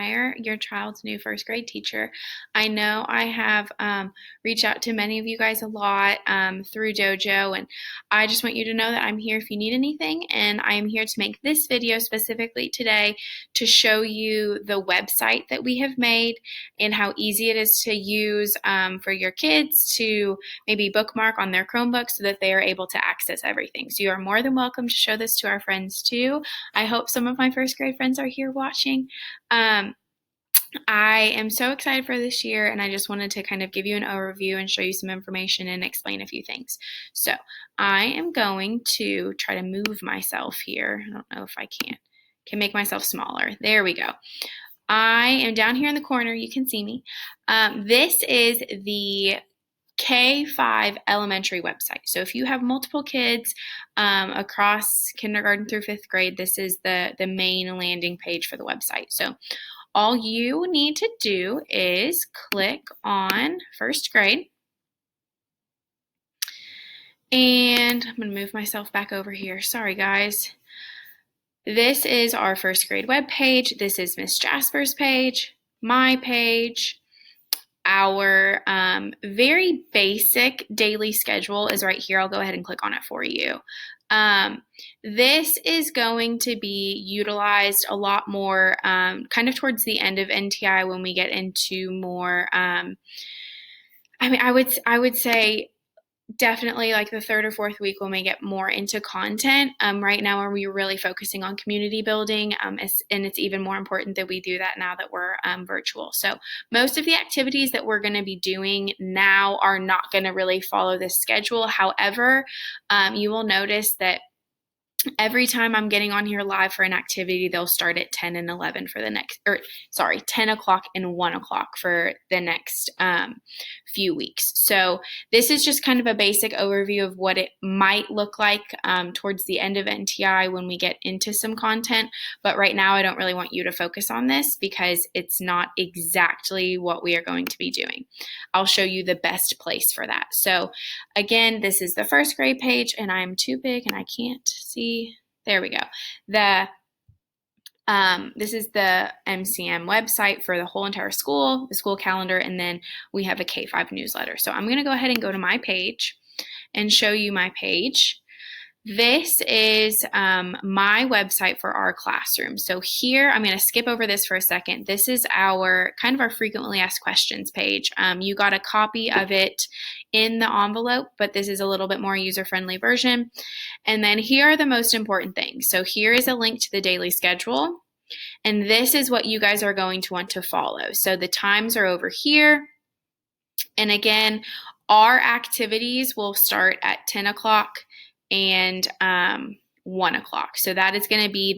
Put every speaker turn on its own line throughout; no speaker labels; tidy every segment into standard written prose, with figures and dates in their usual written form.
hire your child's new first grade teacher. I know I have reached out to many of you guys a lot through Dojo, and I just want you to know that I'm here if you need anything, and I am here to make this video specifically today to show you the website that we have made and how easy it is to use for your kids to maybe bookmark on their Chromebook so that they are able to access everything. So you are more than welcome to show this to our friends too. I hope some of my first grade friends are here watching. I am so excited for this year, and I just wanted to kind of give you an overview and show you some information and explain a few things. So I am going to try to move myself here. I don't know if I can make myself smaller. There we go. I am down here in the corner. You can see me. This is the K-5 elementary website. So if you have multiple kids across kindergarten through fifth grade, this is the main landing page for the website. So all you need to do is click on first grade. And I'm going to move myself back over here. Sorry, guys. This is our first grade web page. This is Miss Jasper's page, my page. Our very basic daily schedule is right here. I'll go ahead and click on it for you. This is going to be utilized a lot more kind of towards the end of NTI when we get into more, I would say definitely like the third or fourth week when we get more into content. Right now we're really focusing on community building, and it's even more important that we do that now that we're virtual. So most of the activities that we're going to be doing now are not going to really follow this schedule. However, you will notice that every time I'm getting on here live for an activity, they'll start at 10 and 11 for the next, 10 o'clock and 1 o'clock for the next few weeks. So this is just kind of a basic overview of what it might look like towards the end of NTI when we get into some content. But right now, I don't really want you to focus on this because it's not exactly what we are going to be doing. I'll show you the best place for that. So again, this is the first grade page, and I'm too big and I can't see. There we go. This is the MCM website for the whole entire school, the school calendar, and then we have a K-5 newsletter. So I'm going to go ahead and go to my page and show you my page. This is my website for our classroom. So here, I'm going to skip over this for a second. This is our kind of our frequently asked questions page. You got a copy of it in the envelope, but this is a little bit more user-friendly version. And then here are the most important things. So here is a link to the daily schedule. And this is what you guys are going to want to follow. So the times are over here. And again, our activities will start at 10 o'clock and 1 o'clock. So that is going to be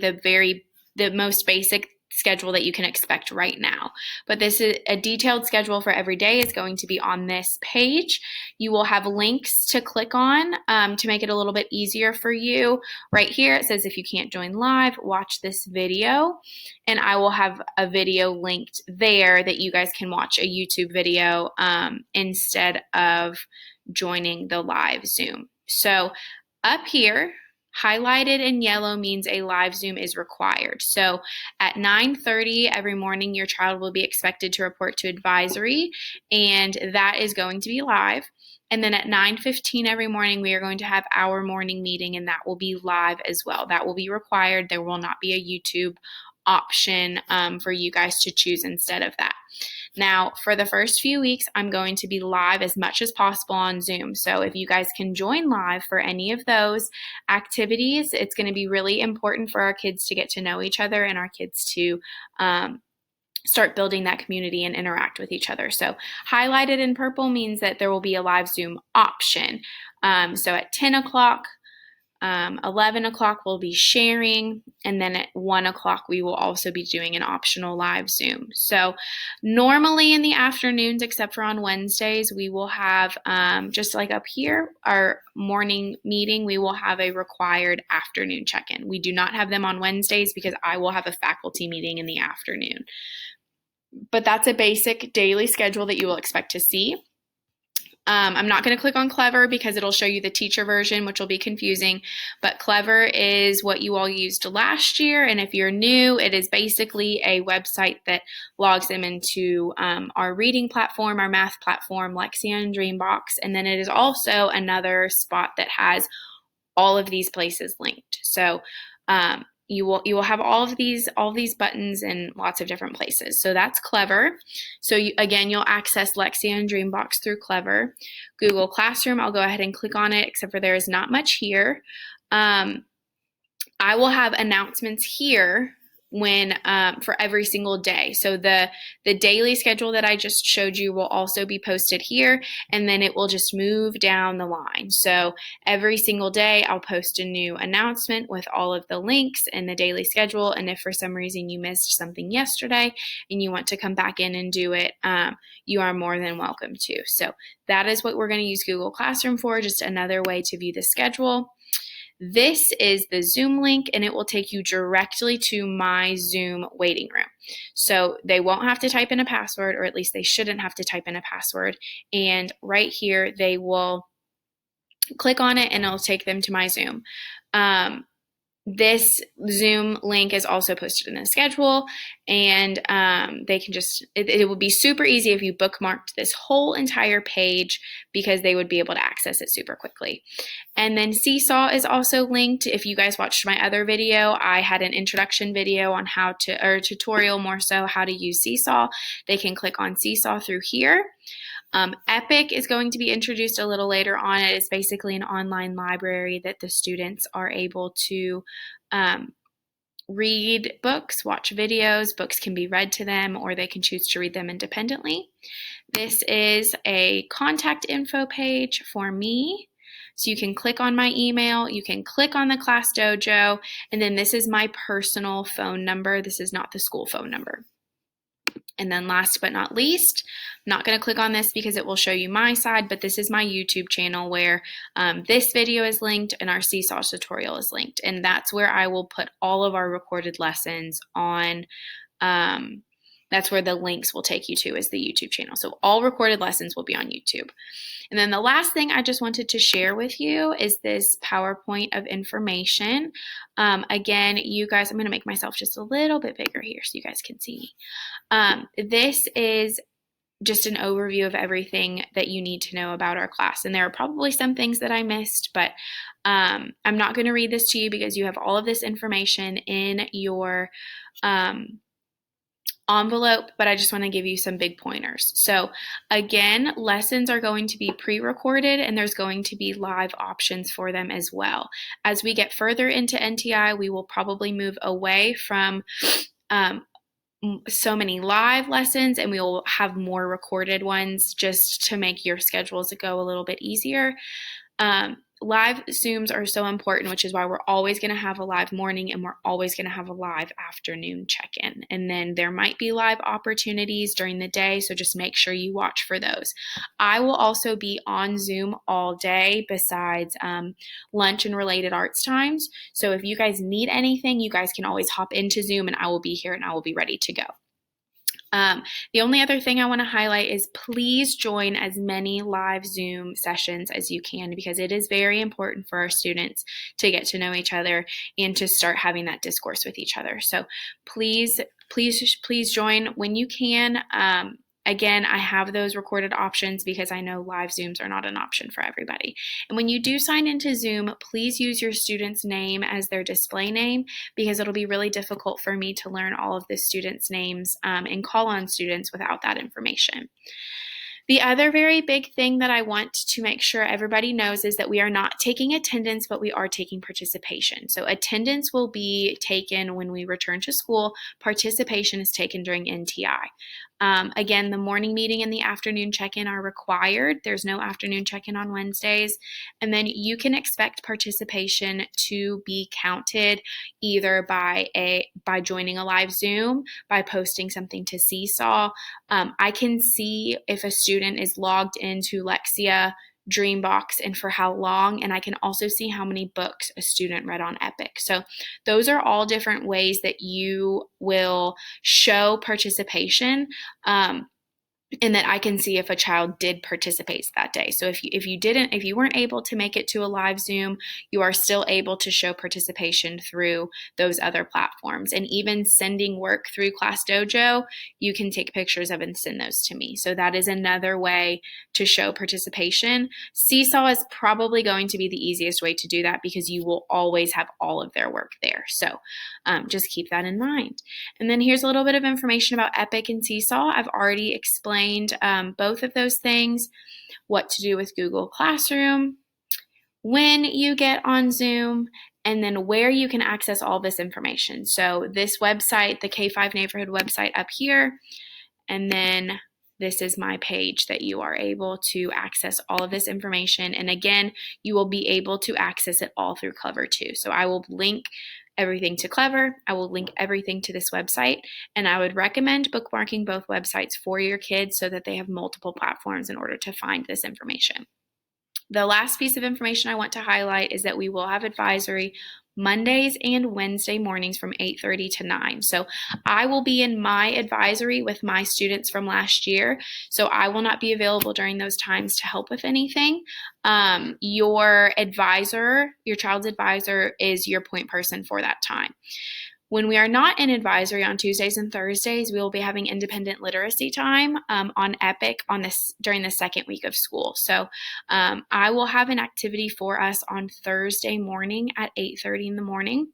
the most basic schedule that you can expect right now. But this is a detailed schedule for every day is going to be on this page. You will have links to click on to make it a little bit easier for you. Right here it says if you can't join live, watch this video, and I will have a video linked there that you guys can watch a YouTube video instead of joining the live Zoom. So up here, highlighted in yellow means a live Zoom is required. So at 9:30 every morning, your child will be expected to report to advisory, and that is going to be live. And then at 9:15 every morning, we are going to have our morning meeting, and that will be live as well. That will be required. There will not be a YouTube option for you guys to choose instead of that. Now, for the first few weeks, I'm going to be live as much as possible on Zoom. So if you guys can join live for any of those activities, it's going to be really important for our kids to get to know each other and our kids to start building that community and interact with each other. So highlighted in purple means that there will be a live Zoom option. So at 10 o'clock, 11 o'clock we'll be sharing, and then at 1 o'clock we will also be doing an optional live Zoom. So normally in the afternoons, except for on Wednesdays, we will have, just like up here, our morning meeting, we will have a required afternoon check-in. We do not have them on Wednesdays because I will have a faculty meeting in the afternoon. But that's a basic daily schedule that you will expect to see. I'm not going to click on Clever because it'll show you the teacher version, which will be confusing, but Clever is what you all used last year, and if you're new, it is basically a website that logs them into our reading platform, our math platform, Lexia and Dreambox, and then it is also another spot that has all of these places linked. So you will have all of these buttons in lots of different places. So that's Clever. So again, you'll access Lexia and Dreambox through Clever. Google Classroom, I'll go ahead and click on it, except for there is not much here. I will have announcements here when for every single day. So the daily schedule that I just showed you will also be posted here, and then it will just move down the line. So every single day I'll post a new announcement with all of the links and the daily schedule, and if for some reason you missed something yesterday and you want to come back in and do it, you are more than welcome to. So that is what we're going to use Google Classroom for, just another way to view the schedule. This is the Zoom link, and it will take you directly to my Zoom waiting room. So they won't have to type in a password, or at least they shouldn't have to type in a password. And right here, they will click on it, and it'll take them to my Zoom. This Zoom link is also posted in the schedule, and they can just, it will be super easy if you bookmarked this whole entire page, because they would be able to access it super quickly. And then Seesaw is also linked. If you guys watched my other video, I had an introduction video on how to, or a tutorial more so, how to use Seesaw. They can click on Seesaw through here. Epic is going to be introduced a little later on. It is basically an online library that the students are able to read books, watch videos. Books can be read to them, or they can choose to read them independently. This is a contact info page for me. So you can click on my email, you can click on the Class Dojo, and then this is my personal phone number. This is not the school phone number. And then last but not least, I'm not going to click on this because it will show you my side, but this is my YouTube channel where this video is linked and our Seesaw tutorial is linked. And that's where I will put all of our recorded lessons on. That's where the links will take you to, is the YouTube channel. So all recorded lessons will be on YouTube. And then the last thing I just wanted to share with you is this PowerPoint of information. Again, you guys, I'm going to make myself just a little bit bigger here so you guys can see me. This is just an overview of everything that you need to know about our class. And there are probably some things that I missed, but I'm not going to read this to you because you have all of this information in your envelope, but I just want to give you some big pointers. So again, lessons are going to be pre-recorded, and there's going to be live options for them as well. As we get further into NTI, we will probably move away from so many live lessons, and we will have more recorded ones just to make your schedules go a little bit easier. Live Zooms are so important, which is why we're always going to have a live morning, and we're always going to have a live afternoon check-in. And then there might be live opportunities during the day, so just make sure you watch for those. I will also be on Zoom all day besides lunch and related arts times. So if you guys need anything, you guys can always hop into Zoom, and I will be here and I will be ready to go. The only other thing I want to highlight is please join as many live Zoom sessions as you can, because it is very important for our students to get to know each other and to start having that discourse with each other. So please join when you can. Again, I have those recorded options because I know live Zooms are not an option for everybody. And when you do sign into Zoom, please use your student's name as their display name, because it'll be really difficult for me to learn all of the students' names and call on students without that information. The other very big thing that I want to make sure everybody knows is that we are not taking attendance, but we are taking participation. So attendance will be taken when we return to school. Participation is taken during NTI. Again, the morning meeting and the afternoon check-in are required. There's no afternoon check-in on Wednesdays. And then you can expect participation to be counted either by joining a live Zoom, by posting something to Seesaw. I can see if a student is logged into Lexia, Dreambox, and for how long, and I can also see how many books a student read on Epic. So those are all different ways that you will show participation. and that I can see if a child did participate that day. So if you weren't able to make it to a live Zoom, you are still able to show participation through those other platforms. And even sending work through Class Dojo, you can take pictures of and send those to me. So that is another way to show participation. Seesaw is probably going to be the easiest way to do that because you will always have all of their work there. So just keep that in mind. And then here's a little bit of information about Epic and Seesaw. I've already explained both of those things, what to do with Google Classroom, when you get on Zoom, and then where you can access all this information. So this website, the K5 Neighborhood website up here, and then this is my page that you are able to access all of this information. And again, you will be able to access it all through Clever too. So I will link everything to Clever. I will link everything to this website, and I would recommend bookmarking both websites for your kids so that they have multiple platforms in order to find this information. The last piece of information I want to highlight is that we will have advisory Mondays and Wednesday mornings from 8:30 to 9. So I will be in my advisory with my students from last year. So I will not be available during those times to help with anything. Your advisor, your child's advisor, is your point person for that time. When we are not in advisory on Tuesdays and Thursdays, we will be having independent literacy time on Epic during the second week of school. So I will have an activity for us on Thursday morning at 8:30 in the morning.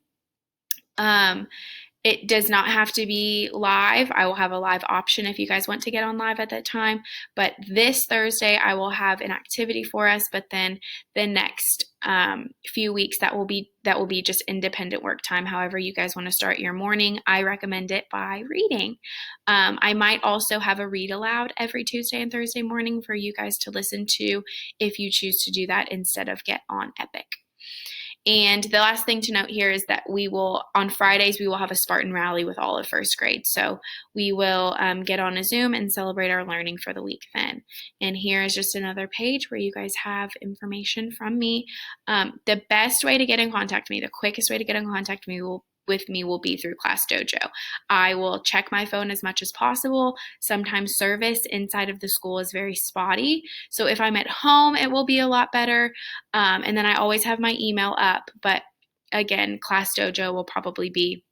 It does not have to be live. I will have a live option if you guys want to get on live at that time. But this Thursday, I will have an activity for us. But then the next few weeks, that will be just independent work time. However you guys want to start your morning, I recommend it by reading. I might also have a read aloud every Tuesday and Thursday morning for you guys to listen to if you choose to do that instead of get on Epic. And the last thing to note here is that on Fridays, we will have a Spartan rally with all of first grade. So we will get on a Zoom and celebrate our learning for the week then. And here is just another page where you guys have information from me. The best way to get in contact with me, the quickest way to get in contact with me will be through Class Dojo. I will check my phone as much as possible. Sometimes service inside of the school is very spotty. So if I'm at home, it will be a lot better. And then I always have my email up. But again, Class Dojo will probably be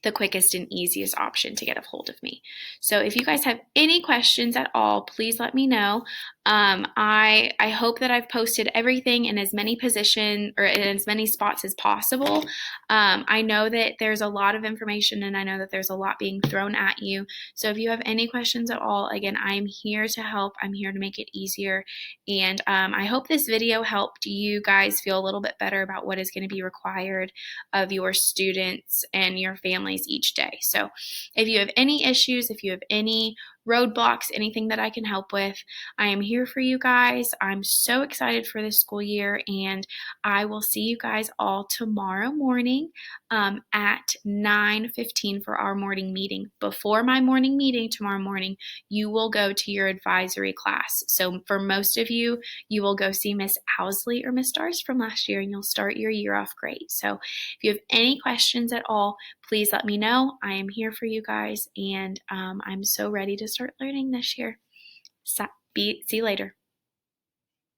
the quickest and easiest option to get a hold of me. So if you guys have any questions at all, please let me know. I hope that I've posted everything in as many positions or in as many spots as possible. I know that there's a lot of information and I know that there's a lot being thrown at you. So if you have any questions at all, again, I'm here to help. I'm here to make it easier. And I hope this video helped you guys feel a little bit better about what is going to be required of your students and your families each day. So if you have any issues, if you have any roadblocks, anything that I can help with, I am here for you guys. I'm so excited for this school year, and I will see you guys all tomorrow morning at 9:15 for our morning meeting. Before my morning meeting tomorrow morning, you will go to your advisory class. So for most of you, you will go see Miss Owsley or Miss Stars from last year, and you'll start your year off great. So if you have any questions at all, please let me know. I am here for you guys, and I'm so ready to start learning this year. See you later.